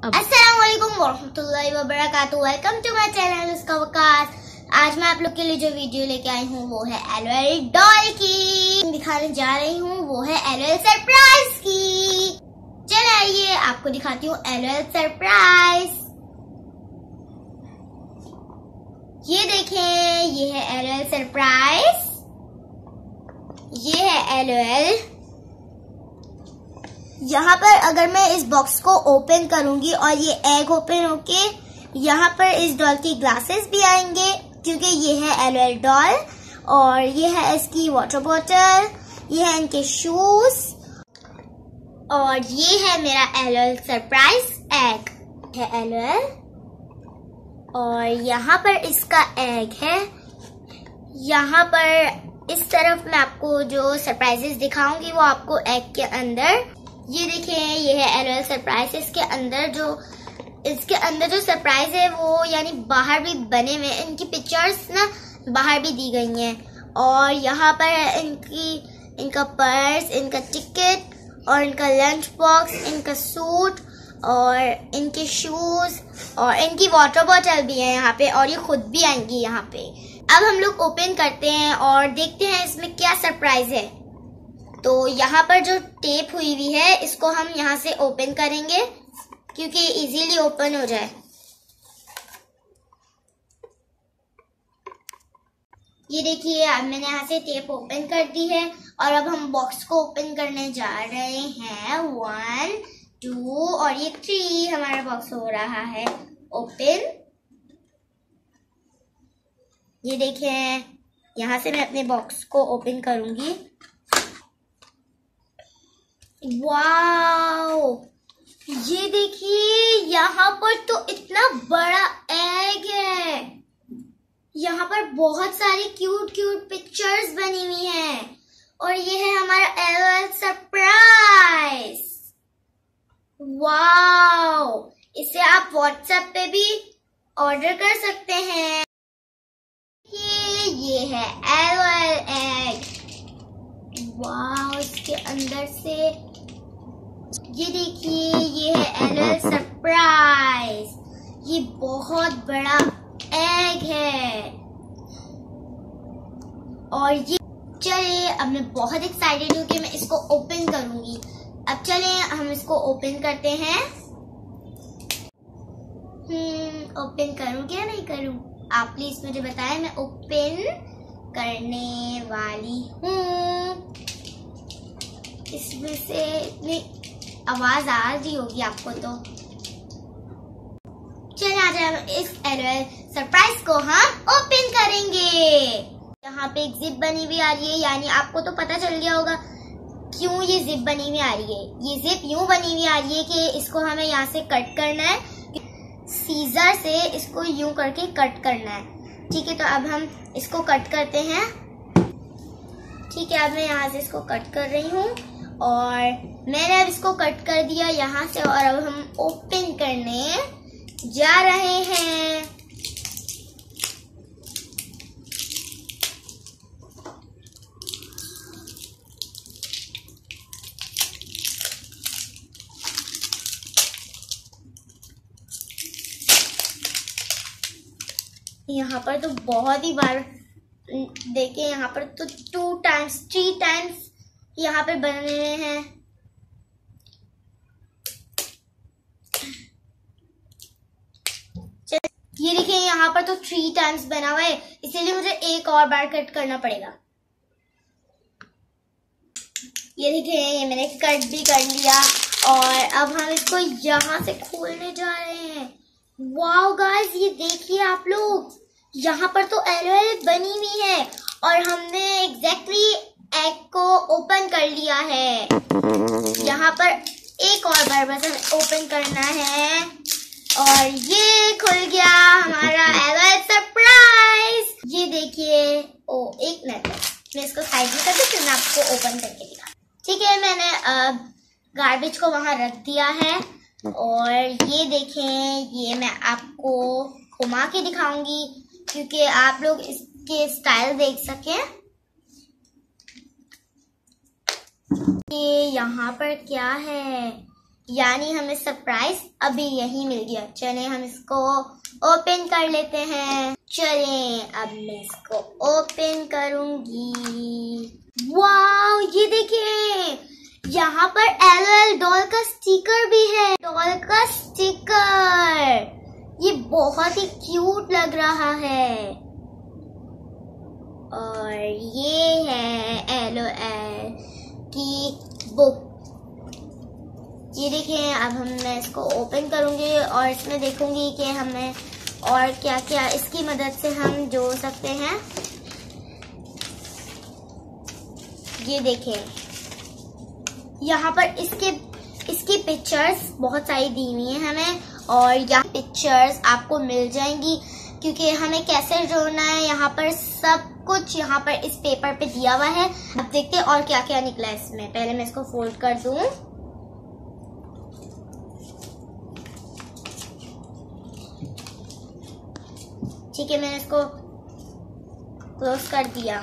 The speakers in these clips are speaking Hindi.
अस्सलाम वालेकुम वरहमतुल्लाहि वबरकातुहू। वेलकम टू माय चैनल उसका वकास। आज मैं आप लोग के लिए जो वीडियो लेके आई हूँ वो है एलओएल डॉल की दिखाने जा रही हूँ। वो है एलओएल सरप्राइज की। चलिए आइए आपको दिखाती हूँ एलओएल सरप्राइज। ये देखें, ये है एलओएल सरप्राइज। ये है एलओएल। यहाँ पर अगर मैं इस बॉक्स को ओपन करूंगी और ये एग ओपन होके यहाँ पर इस डॉल की ग्लासेस भी आएंगे, क्योंकि ये है एलओएल डॉल। और ये है इसकी वाटर बॉटल, ये है इनके शूज, और ये है मेरा एलओएल सरप्राइज एग है एलओएल। और यहाँ पर इसका एग है। यहाँ पर इस तरफ मैं आपको जो सरप्राइजेस दिखाऊंगी वो आपको एग के अंदर, ये देखिए, ये है एलओएल सरप्राइज। इसके अंदर जो सरप्राइज है वो यानी बाहर भी बने हुए, इनकी पिक्चर्स ना बाहर भी दी गई हैं। और यहाँ पर इनका पर्स, इनका टिकट और इनका लंच बॉक्स, इनका सूट और इनके शूज और इनकी वाटर बॉटल भी है यहाँ पे, और ये खुद भी आएंगी यहाँ पे। अब हम लोग ओपन करते हैं और देखते हैं इसमें क्या सरप्राइज है। तो यहाँ पर जो टेप हुई हुई है इसको हम यहाँ से ओपन करेंगे क्योंकि इजीली ओपन हो जाए। ये देखिए, अब मैंने यहाँ से टेप ओपन कर दी है और अब हम बॉक्स को ओपन करने जा रहे हैं। 1 2 और ये 3 हमारा बॉक्स हो रहा है ओपन। ये देखें, यहाँ से मैं अपने बॉक्स को ओपन करूंगी। वाओ, ये देखिए, यहाँ पर तो इतना बड़ा एग है। यहाँ पर बहुत सारी क्यूट क्यूट पिक्चर्स बनी हुई हैं। और ये है हमारा एलओएल सरप्राइज। वाओ, इसे आप व्हाट्सएप पे भी ऑर्डर कर सकते हैं। ये है एलओएल एग। वाओ, इसके अंदर से ये देखिए, ये है एलओएल सरप्राइज। ये बहुत बड़ा एग है। और ये, चलिए, अब मैं बहुत एक्साइटेड हूँ कि मैं इसको ओपन करूंगी। अब चलिए हम इसको ओपन करते हैं। ओपन करूँ क्या नहीं करूँ, आप प्लीज मुझे बताएं। मैं ओपन करने वाली हूँ। इसमें से इतनी आवाज आ रही होगी आपको, तो चलिए आज हम इस एलओएल सरप्राइज को हम ओपन करेंगे। यहाँ पे एक जिप बनी हुई आ रही है, यानी आपको तो पता चल गया होगा क्यों ये जिप बनी हुई आ रही है। ये जिप यूं बनी हुई आ रही है कि इसको हमें यहाँ से कट करना है, सीजर से इसको यूं करके कट करना है। ठीक है, तो अब हम इसको कट करते हैं। ठीक है, अब मैं यहाँ से इसको कट कर रही हूँ और मैंने अब इसको कट कर दिया यहाँ से। और अब हम ओपन करने जा रहे हैं। यहाँ पर तो बहुत ही बार देखिए, यहाँ पर तो 2 टाइम्स 3 टाइम्स यहाँ पे बने हुए हैं। ये देखिए, यहाँ पर तो 3 टाइम्स बना हुआ है, इसीलिए मुझे एक और बार कट करना पड़ेगा। ये देखिए, ये मैंने कट भी कर लिया और अब हम इसको यहाँ से खोलने जा रहे हैं। वाओ गाइस, ये देखिए आप लोग, यहाँ पर तो एलओएल बनी हुई है और हमने एग्जैक्टली एग को ओपन कर लिया है। यहाँ पर एक और बार बस हमें ओपन करना है और ये खुल गया हमारा एलओएल सरप्राइज। ये देखिए, ओ एक मिनट, मैं इसको साइड में करके फिर मैं आपको ओपन करके दिखा। ठीक है, मैंने गार्बेज को वहां रख दिया है और ये देखें, ये मैं आपको घुमा के दिखाऊंगी क्योंकि आप लोग इसके स्टाइल देख सकें। ये यहाँ पर क्या है, यानी हमें सरप्राइज अभी यही मिल गया। चले हम इसको ओपन कर लेते हैं। चले अब मैं इसको ओपन करूंगी। वाओ, ये देखिए यहाँ पर LOL डॉल का स्टिकर भी है। डॉल का स्टिकर, ये बहुत ही क्यूट लग रहा है। और ये है LOL की बुक। ये देखिए अब मैं इसको ओपन करूंगी और इसमें देखूंगी कि हमें और क्या क्या इसकी मदद से हम जोड़ सकते हैं। ये देखिए यहाँ पर इसकी पिक्चर्स बहुत सारी दी हुई हैं हमें, और यहाँ पिक्चर्स आपको मिल जाएंगी क्योंकि हमें कैसे जोड़ना है यहाँ पर सब कुछ यहाँ पर इस पेपर पे दिया हुआ है। अब देखते हैं और क्या क्या निकला है इसमें। पहले मैं इसको फोल्ड कर दूं। ठीक है, मैंने इसको क्लोज कर दिया।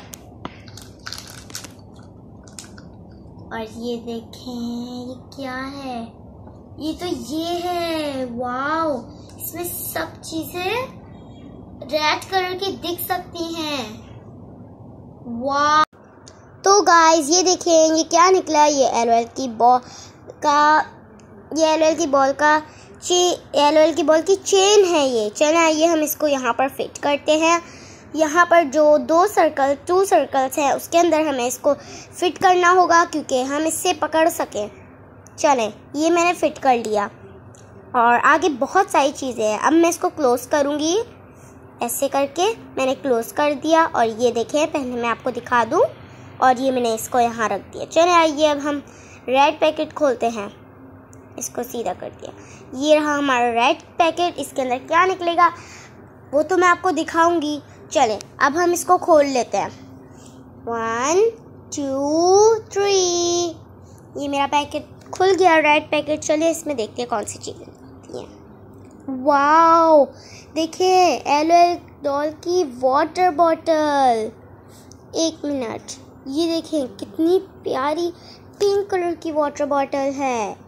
और ये देखें ये क्या है, ये तो ये है। वाओ, इसमें सब चीजें रेड कलर की दिख सकती हैं। वाह, तो गाइस ये देखें ये क्या निकला। ये LOL की बॉल की चेन है ये। चलो आइए हम इसको यहाँ पर फिट करते हैं। यहाँ पर जो 2 सर्कल्स हैं उसके अंदर हमें इसको फिट करना होगा क्योंकि हम इससे पकड़ सकें। चलें, ये मैंने फिट कर लिया और आगे बहुत सारी चीज़ें हैं। अब मैं इसको क्लोज करूँगी। ऐसे करके मैंने क्लोज कर दिया और ये देखें, पहले मैं आपको दिखा दूं। और ये मैंने इसको यहाँ रख दिया। चलिए आइए अब हम रेड पैकेट खोलते हैं। इसको सीधा कर दिया। ये रहा हमारा रेड पैकेट। इसके अंदर क्या निकलेगा वो तो मैं आपको दिखाऊंगी। चलें अब हम इसको खोल लेते हैं। 1 2 3। ये मेरा पैकेट खुल गया, रेड पैकेट। चलिए इसमें देखते हैं कौन सी चीज़ें होती हैं। वाओ, देखिए LOL डॉल की वाटर बॉटल। 1 मिनट, ये देखें कितनी प्यारी पिंक कलर की वाटर बॉटल है।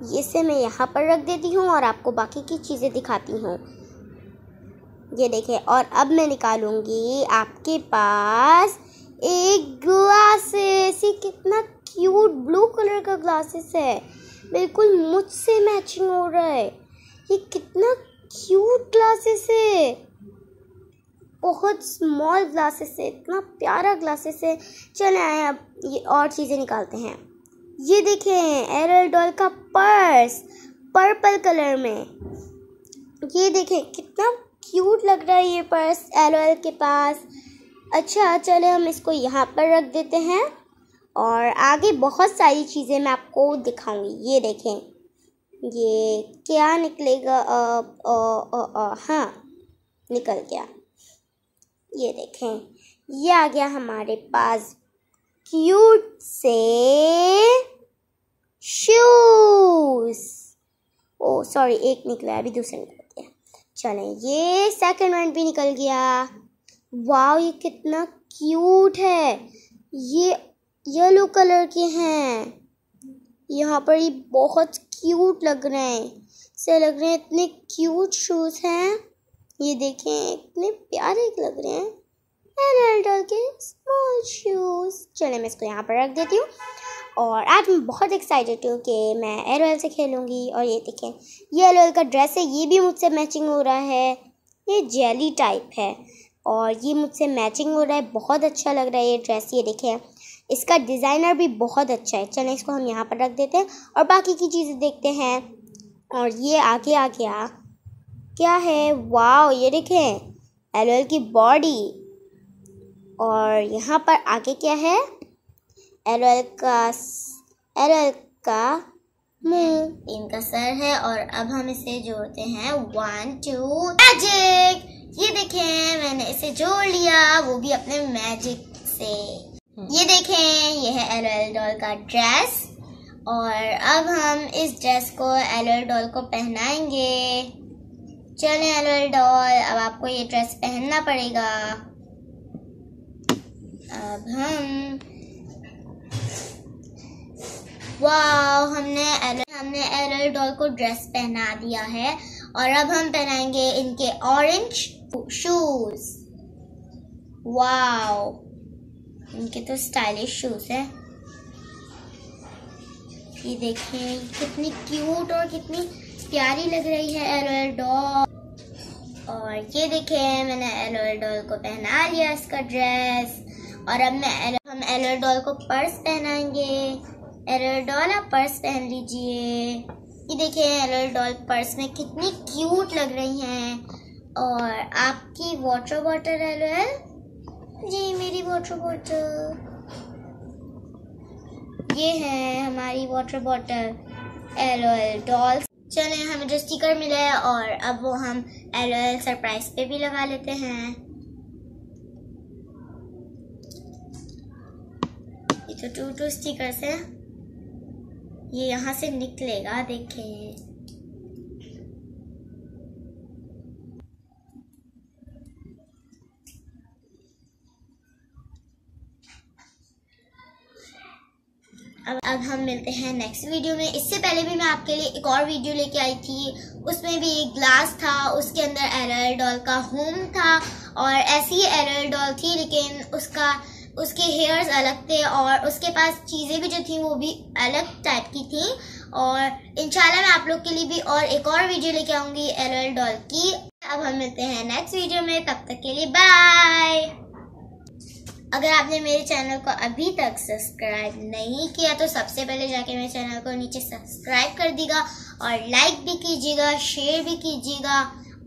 ये से मैं यहाँ पर रख देती हूँ और आपको बाकी की चीज़ें दिखाती हूँ। ये देखें, और अब मैं निकालूंगी आपके पास एक ग्लासेस। ये कितना क्यूट ब्लू कलर का ग्लासेस है, बिल्कुल मुझसे मैचिंग हो रहा है। ये कितना क्यूट ग्लासेस है, बहुत स्मॉल ग्लासेस है, इतना प्यारा ग्लासेस है। चले आए अब ये और चीज़ें निकालते हैं। ये देखें LOL डॉल का पर्स पर्पल कलर में। ये देखें कितना क्यूट लग रहा है ये पर्स LOL के पास। अच्छा, चले हम इसको यहाँ पर रख देते हैं और आगे बहुत सारी चीज़ें मैं आपको दिखाऊंगी। ये देखें ये क्या निकलेगा। हाँ, निकल गया। ये देखें ये आ गया हमारे पास क्यूट से शूज। ओ सॉरी, एक निकला है, अभी दूसरा निकल गया। चलें ये सेकंड वन भी निकल गया। वाह, ये कितना क्यूट है। ये येलो कलर के हैं। यहाँ पर ये बहुत क्यूट लग रहे हैं, से लग रहे हैं इतने क्यूट शूज हैं। ये देखें इतने प्यारे लग रहे हैं LOL डॉल के स्मॉल शूज। चले मैं इसको यहाँ पर रख देती हूँ और आज मैं बहुत एक्साइटेड हूँ कि मैं LOL से खेलूँगी। और ये देखें ये LOL का ड्रेस है, ये भी मुझसे मैचिंग हो रहा है। ये जेली टाइप है और ये मुझसे मैचिंग हो रहा है, बहुत अच्छा लग रहा है ये ड्रेस। ये देखें इसका डिज़ाइनर भी बहुत अच्छा है। चलें इसको हम यहाँ पर रख देते हैं और बाकी की चीज़ें देखते हैं। और ये आगे आ गया, क्या है। वाओ, ये देखें LOL की बॉडी। और यहाँ पर आगे क्या है, LOL का मुंह, इनका सर है। और अब हम इसे जोड़ते हैं 1 2 मैजिक। ये देखें मैंने इसे जोड़ लिया, वो भी अपने मैजिक से। ये देखें ये है LOL डॉल का ड्रेस। और अब हम इस ड्रेस को LOL डॉल को पहनाएंगे। चलें LOL डॉल, अब आपको ये ड्रेस पहनना पड़ेगा। अब हम वाह, हमने एरल डॉल को ड्रेस पहना दिया है और अब हम पहनाएंगे इनके ऑरेंज शूज। वाह, इनके तो स्टाइलिश शूज है। ये देखिए कितनी क्यूट और कितनी प्यारी लग रही है एरल डॉल। और ये देखिए मैंने एरल डॉल को पहना लिया इसका ड्रेस। और अब हम एरल डॉल को पर्स पहनाएंगे। एरल डॉल आप पर्स पहन लीजिए। ये देखिए एरल डॉल पर्स में कितनी क्यूट लग रही हैं। और आपकी वाटर बॉटल एरल जी, मेरी वाटर बॉटल, ये है हमारी वाटर बॉटल एरल डॉल। चले, हमें जो स्टिकर मिला है और अब वो हम एरल सरप्राइज पे भी लगा लेते हैं। ये तो 2 स्टिकर्स है, ये यहाँ से निकलेगा, देखें। अब हम मिलते हैं नेक्स्ट वीडियो में। इससे पहले भी मैं आपके लिए एक और वीडियो लेके आई थी, उसमें भी एक ग्लास था, उसके अंदर एरल डॉल का होम था और ऐसी ही एरल डॉल थी, लेकिन उसके हेयर्स अलग थे और उसके पास चीज़ें भी जो थी वो भी अलग टाइप की थी। और इंशाल्लाह मैं आप लोग के लिए भी एक और वीडियो लेके आऊँगी एरल डॉल की। अब हम मिलते हैं नेक्स्ट वीडियो में, तब तक के लिए बाय। अगर आपने मेरे चैनल को अभी तक सब्सक्राइब नहीं किया तो सबसे पहले जाके मेरे चैनल को नीचे सब्सक्राइब कर दीजिएगा और लाइक भी कीजिएगा, शेयर भी कीजिएगा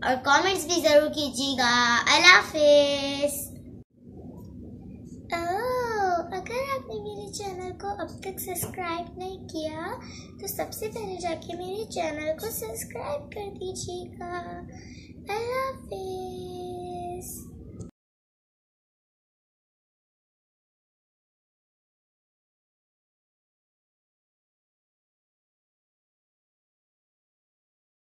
और कमेंट्स भी ज़रूर कीजिएगा। अल्लाह हाफिज़। अगर आपने मेरे चैनल को अब तक सब्सक्राइब नहीं किया तो सबसे पहले जाके मेरे चैनल को सब्सक्राइब कर दीजिएगा। अल्लाह हाफिज़।